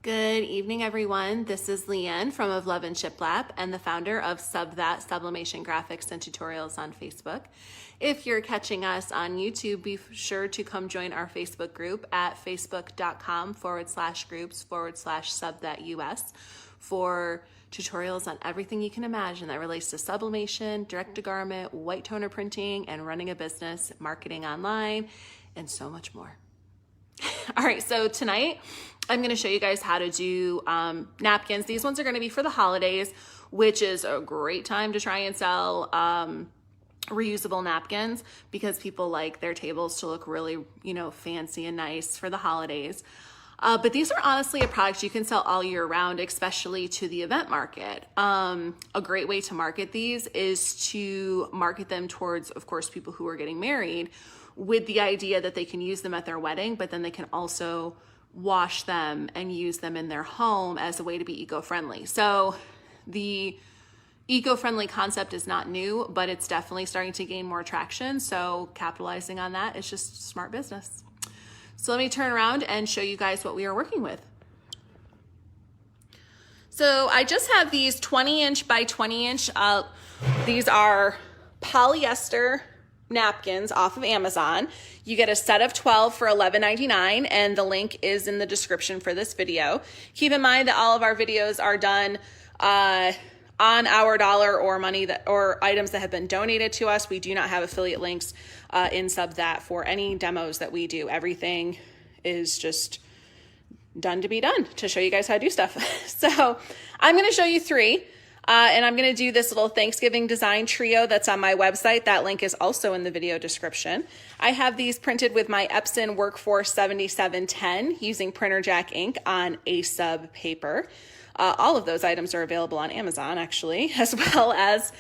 Good evening, everyone. This is Leanne from Of Love and Shiplap and the founder of Sublimation graphics and tutorials on Facebook. If you're catching us on YouTube, be sure to come join our Facebook group at facebook.com/groups/subthatus for tutorials on everything you can imagine that relates to sublimation, direct-to-garment, white toner printing, and running a business, marketing online, and so much more. All right, so tonight I'm going to show you guys how to do napkins. These ones are going to be for the holidays, which is a great time to try and sell reusable napkins because people like their tables to look really, fancy and nice for the holidays. But these are honestly a product you can sell all year round, especially to the event market. A great way to market these is to market them towards, of course, people who are getting married, with the idea that they can use them at their wedding, but then they can also wash them and use them in their home as a way to be eco-friendly. So the eco-friendly concept is not new, but it's definitely starting to gain more traction. So capitalizing on that is just smart business. So let me turn around and show you guys what we are working with. So I just have these 20-inch by 20-inch. These are polyester napkins off of Amazon. You get a set of 12 for $11.99, and the link is in the description for this video. Keep in mind that all of our videos are done on our dollar or money or items that have been donated to us. We do not have affiliate links in SubThat for any demos that we do. Everything is just done to be done to show you guys how to do stuff. So I'm going to show you three. And I'm going to do this little Thanksgiving design trio that's on my website. That link is also in the video description. I have these printed with my Epson Workforce 7710 using printer jack ink on a sub paper. All of those items are available on Amazon, actually, as well as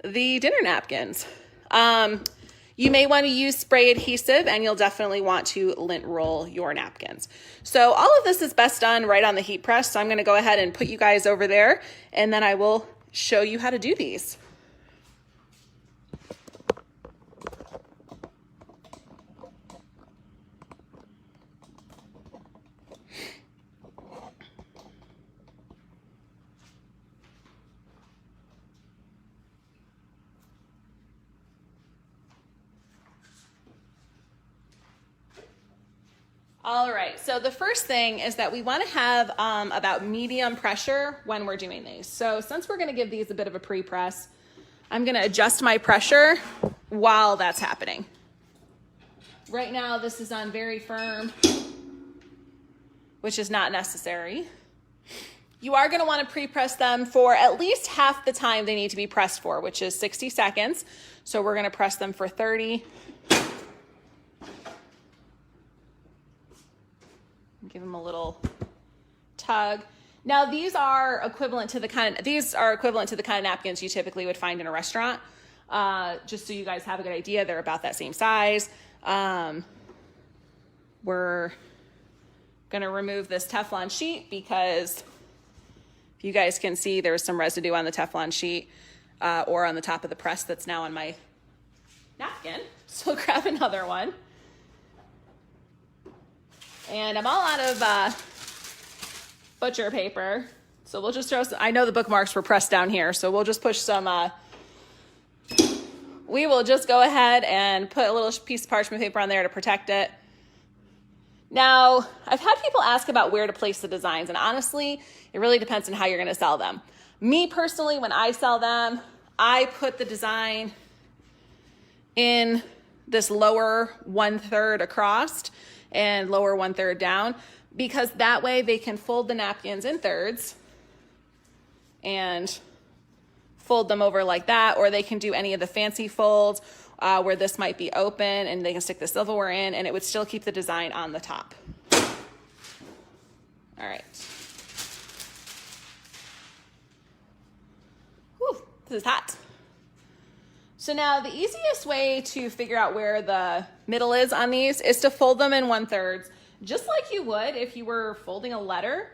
the dinner napkins. You may want to use spray adhesive, and you'll definitely want to lint roll your napkins. So all of this is best done right on the heat press. So I'm going to go ahead and put you guys over there, and then I will show you how to do these. All right, so the first thing is that we want to have about medium pressure when we're doing these. So since we're going to give these a bit of a pre-press, I'm going to adjust my pressure while that's happening. Right now, this is on very firm, which is not necessary. You are going to want to pre-press them for at least half the time they need to be pressed for, which is 60 seconds. So we're going to press them for 30. Give them a little tug. Now these are equivalent to the kind of napkins you typically would find in a restaurant. Just so you guys have a good idea, they're about that same size. We're gonna remove this Teflon sheet because if you guys can see, there's some residue on the Teflon sheet or on the top of the press that's now on my napkin. So grab another one. And I'm all out of butcher paper, so we'll just throw some, I know the bookmarks were pressed down here, so we'll just push some, we will just go ahead and put a little piece of parchment paper on there to protect it. Now, I've had people ask about where to place the designs, and honestly, it really depends on how you're going to sell them. Me personally, when I sell them, I put the design in this lower 1/3 across and lower 1/3 down, because that way they can fold the napkins in thirds and fold them over like that, or they can do any of the fancy folds where this might be open and they can stick the silverware in and it would still keep the design on the top. All right. Whew, this is hot. So now the easiest way to figure out where the middle is on these is to fold them in 1/3, just like you would if you were folding a letter.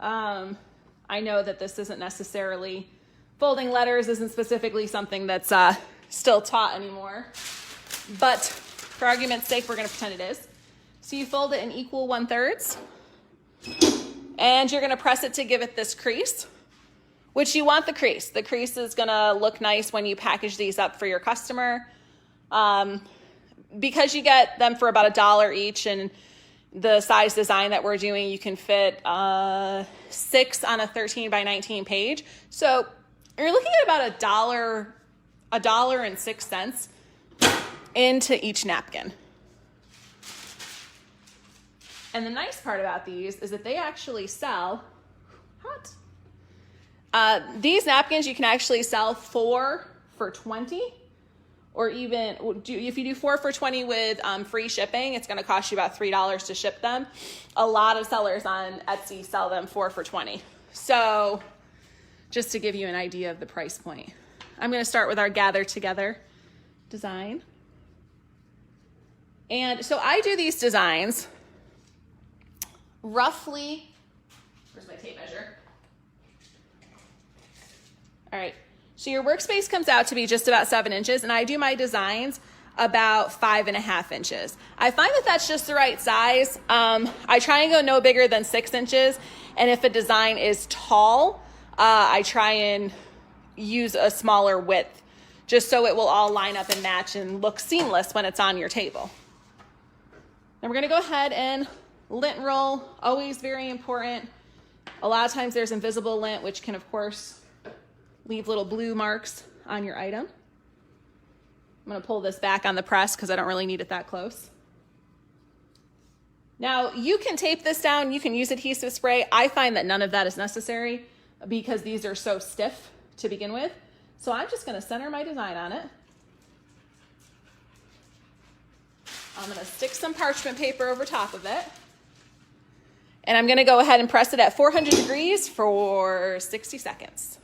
I know that this isn't necessarily, folding letters isn't specifically something that's still taught anymore, but for argument's sake, we're gonna pretend it is. So you fold it in equal 1/3, And you're gonna press it to give it this crease, which you want the crease. The crease is gonna look nice when you package these up for your customer. Because you get them for about $1 each, and the size design that we're doing, you can fit 6 on a 13 by 19 page. So you're looking at about $1.06 into each napkin. And the nice part about these is that they actually sell these napkins. You can actually sell 4 for $20, or even if you do 4 for $20 with free shipping, it's going to cost you about $3 to ship them. A lot of sellers on Etsy sell them 4 for $20. So just to give you an idea of the price point, I'm going to start with our Gather Together design. And so I do these designs roughly, where's my tape measure? All right, so your workspace comes out to be just about 7 inches, and I do my designs about 5.5 inches. I find that that's just the right size. I try and go no bigger than 6 inches, and if a design is tall, I try and use a smaller width, just so it will all line up and match and look seamless when it's on your table. Then we're gonna go ahead and lint roll, always very important. A lot of times there's invisible lint, which can, of course, leave little blue marks on your item. I'm gonna pull this back on the press because I don't really need it that close. Now, you can tape this down, you can use adhesive spray. I find that none of that is necessary because these are so stiff to begin with. So I'm just gonna center my design on it. I'm gonna stick some parchment paper over top of it. And I'm gonna go ahead and press it at 400 degrees for 60 seconds.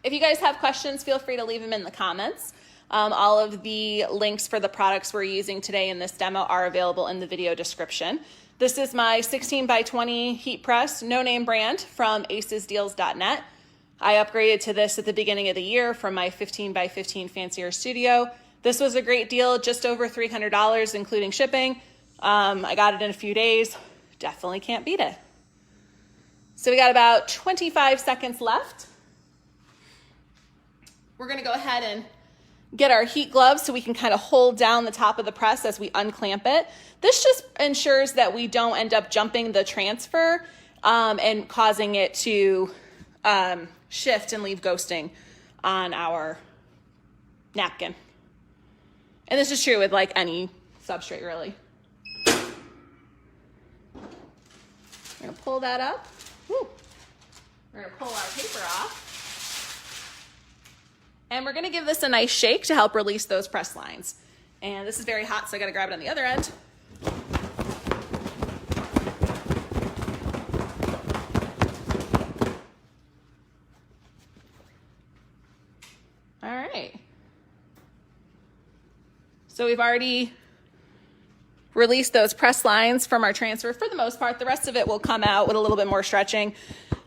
If you guys have questions, feel free to leave them in the comments. All of the links for the products we're using today in this demo are available in the video description. This is my 16 by 20 heat press, no name brand from acesdeals.net. I upgraded to this at the beginning of the year from my 15 by 15 Fancier Studio. This was a great deal, just over $300, including shipping. I got it in a few days. Definitely can't beat it. So we got about 25 seconds left. We're gonna go ahead and get our heat gloves so we can kind of hold down the top of the press as we unclamp it. This just ensures that we don't end up jumping the transfer and causing it to shift and leave ghosting on our napkin. And this is true with like any substrate, really. We're gonna pull that up. Woo. We're gonna pull our paper off. And we're gonna give this a nice shake to help release those press lines. And this is very hot, so I gotta grab it on the other end. All right. So we've already released those press lines from our transfer for the most part. The rest of it will come out with a little bit more stretching.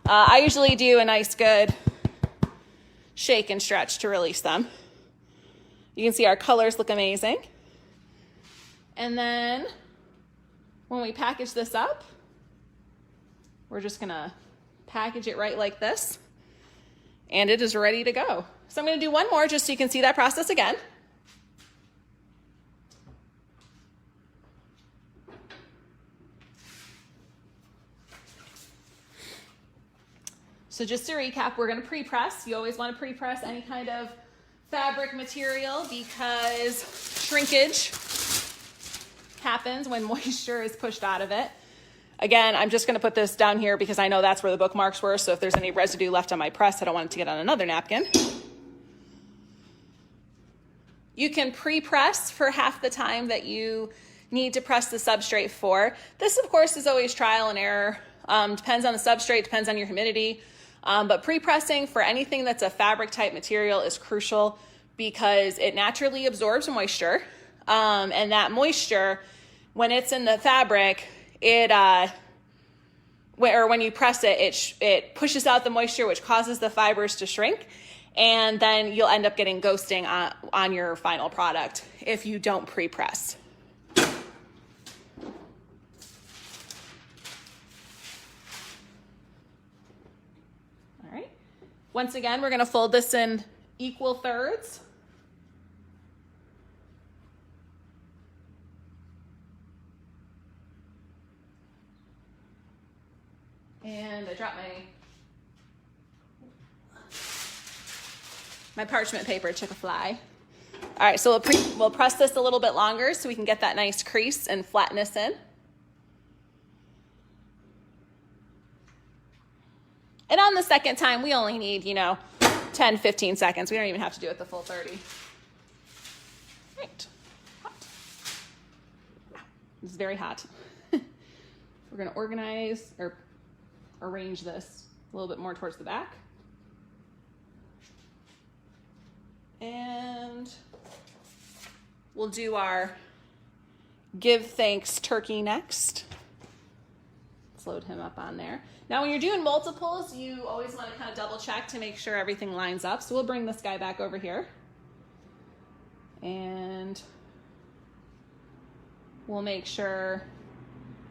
I usually do a nice good shake and stretch to release them. You can see our colors look amazing. And then when we package this up, we're just gonna package it right like this, and it is ready to go. So I'm gonna do one more just so you can see that process again. So just to recap, we're gonna pre-press. You always wanna pre-press any kind of fabric material because shrinkage happens when moisture is pushed out of it. Again, I'm just gonna put this down here because I know that's where the bookmarks were, so if there's any residue left on my press, I don't want it to get on another napkin. You can pre-press for half the time that you need to press the substrate for. This, of course, is always trial and error. Depends on the substrate, depends on your humidity. But pre-pressing for anything that's a fabric type material is crucial because it naturally absorbs moisture. And that moisture, when it's in the fabric, when you press it, it pushes out the moisture, which causes the fibers to shrink. And then you'll end up getting ghosting on your final product if you don't pre-press. Once again, we're gonna fold this in equal thirds. And I dropped my parchment paper, took a fly. All right, so we'll press this a little bit longer so we can get that nice crease and flatness in. And on the second time, we only need, 10, 15 seconds. We don't even have to do it the full 30. Right. Hot. It's very hot. We're going to organize or arrange this a little bit more towards the back. And we'll do our Give Thanks turkey next. Let's load him up on there. Now, when you're doing multiples, you always want to kind of double check to make sure everything lines up. So we'll bring this guy back over here. And we'll make sure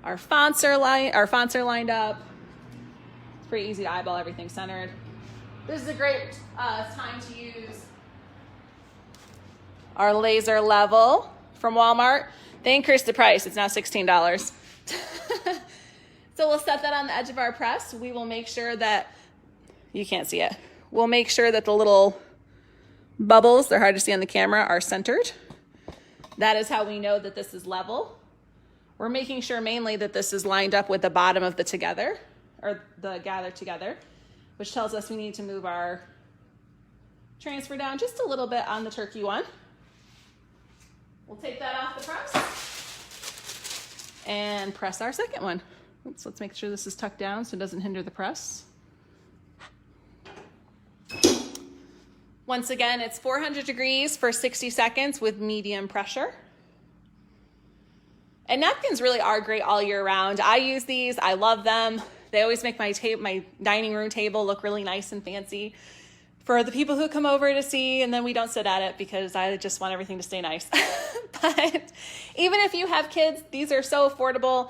our fonts are lined up. It's pretty easy to eyeball everything centered. This is a great time to use our laser level from Walmart. They increased the price. It's now $16. So we'll set that on the edge of our press. We will make sure that, you can't see it, we'll make sure that the little bubbles, they're hard to see on the camera, are centered. That is how we know that this is level. We're making sure mainly that this is lined up with the bottom of the together, or the gather together, which tells us we need to move our transfer down just a little bit on the turkey one. We'll take that off the press and press our second one. Oops, let's make sure this is tucked down so it doesn't hinder the press. Once again, it's 400 degrees for 60 seconds with medium pressure. And napkins really are great all year round. I use these, I love them. They always make my dining room table look really nice and fancy for the people who come over to see, and then we don't sit at it because I just want everything to stay nice. But even if you have kids, these are so affordable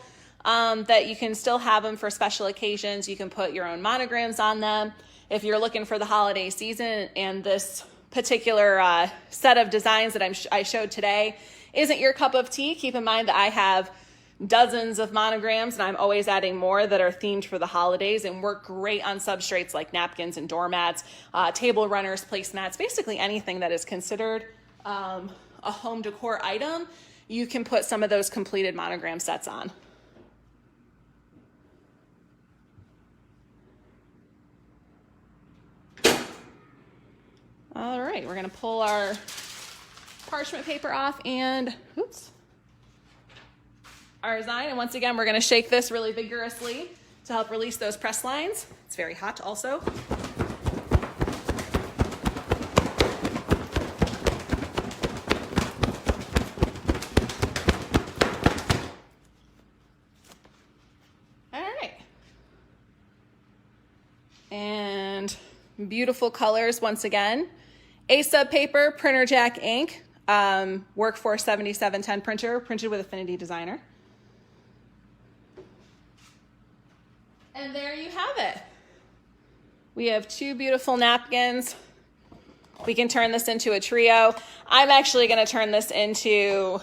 that you can still have them for special occasions. You can put your own monograms on them. If you're looking for the holiday season and this particular set of designs that I showed today isn't your cup of tea, keep in mind that I have dozens of monograms and I'm always adding more that are themed for the holidays and work great on substrates like napkins and doormats, table runners, placemats, basically anything that is considered a home decor item. You can put some of those completed monogram sets on. All right, we're gonna pull our parchment paper off and, oops, our design. And once again, we're gonna shake this really vigorously to help release those press lines. It's very hot also. All right. And beautiful colors once again. A-sub paper, printer jack ink, Workforce 7710 printer, printed with Affinity Designer. And there you have it. We have two beautiful napkins. We can turn this into a trio. I'm actually going to turn this into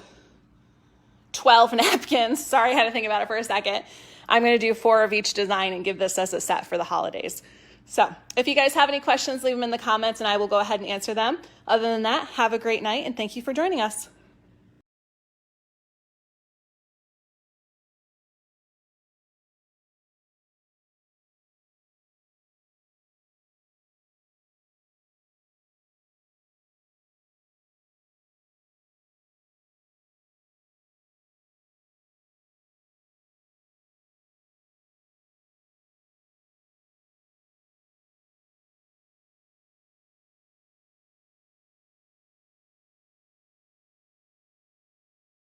12 napkins. Sorry, I had to think about it for a second. I'm going to do 4 of each design and give this as a set for the holidays. So if you guys have any questions, leave them in the comments and I will go ahead and answer them. Other than that, have a great night and thank you for joining us.